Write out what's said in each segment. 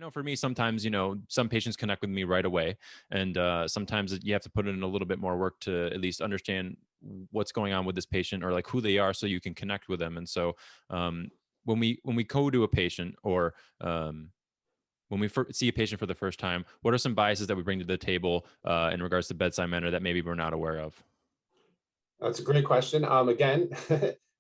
know for me, sometimes, some patients connect with me right away. And sometimes you have to put in a little bit more work to at least understand what's going on with this patient or like who they are so you can connect with them. And so when we go to a patient or when we see a patient for the first time, what are some biases that we bring to the table in regards to bedside manner that maybe we're not aware of? That's a great question. Again,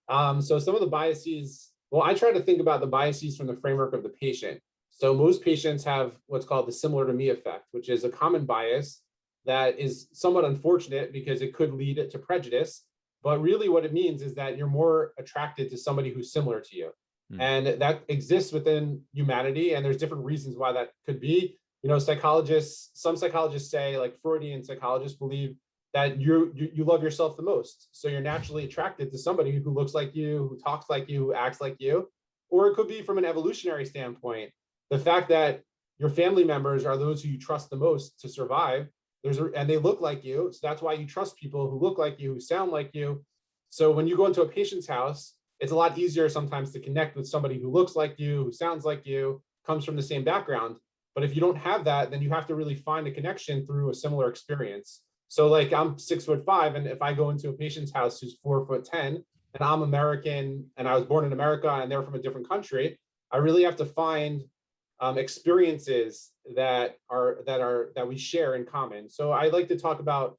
so some of the biases, well, I try to think about the biases from the framework of the patient. So most patients have what's called the similar to me effect, which is a common bias that is somewhat unfortunate because it could lead it to prejudice. But really what it means is that you're more attracted to somebody who's similar to you. Hmm. And that exists within humanity. And there's different reasons why that could be. Some psychologists say, like Freudian psychologists believe that you love yourself the most. So you're naturally attracted to somebody who looks like you, who talks like you, who acts like you. Or it could be from an evolutionary standpoint, the fact that your family members are those who you trust the most to survive. And they look like you. So that's why you trust people who look like you, who sound like you. So when you go into a patient's house, it's a lot easier sometimes to connect with somebody who looks like you, who sounds like you, comes from the same background. But if you don't have that, then you have to really find a connection through a similar experience. So like I'm 6'5", and if I go into a patient's house who's 4'10", and I'm American and I was born in America and they're from a different country, I really have to find experiences that we share in common. So I like to talk about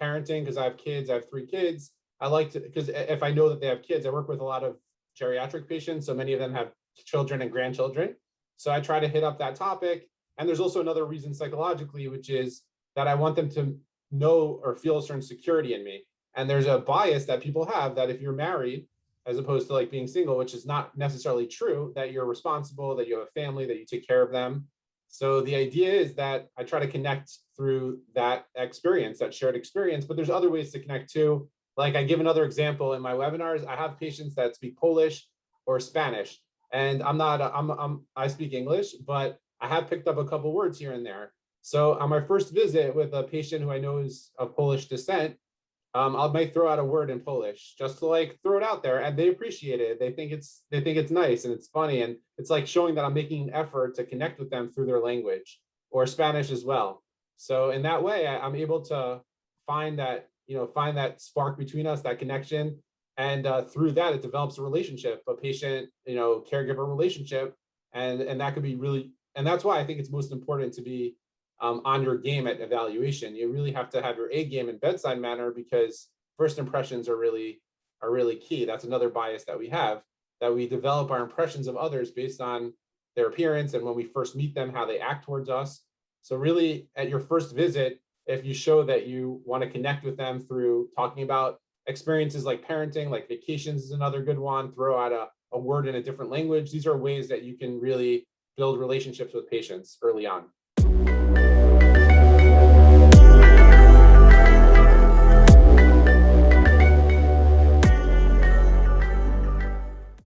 parenting because I have kids. I have 3 kids. I like to, because if I know that they have kids, I work with a lot of geriatric patients. So many of them have children and grandchildren. So I try to hit up that topic. And there's also another reason psychologically, which is that I want them to know or feel a certain security in me. And there's a bias that people have that if you're married, as opposed to like being single, which is not necessarily true, that you're responsible, that you have a family, that you take care of them. So the idea is that I try to connect through that experience, that shared experience, but there's other ways to connect too. Like I give another example in my webinars, I have patients that speak Polish or Spanish, and I speak English, but I have picked up a couple words here and there. So on my first visit with a patient who I know is of Polish descent, I might throw out a word in Polish just to like throw it out there, and they appreciate it. They think it's nice and it's funny, and it's like showing that I'm making an effort to connect with them through their language, or Spanish as well. So in that way, I'm able to find that spark between us, that connection, and through that, it develops a relationship, a patient caregiver relationship, and that could be really, and that's why I think it's most important to be on your game at evaluation. You really have to have your A game in bedside manner because first impressions are really key. That's another bias that we have, that we develop our impressions of others based on their appearance and when we first meet them, how they act towards us. So really at your first visit, if you show that you want to connect with them through talking about experiences like parenting, like vacations is another good one, throw out a word in a different language. These are ways that you can really build relationships with patients early on.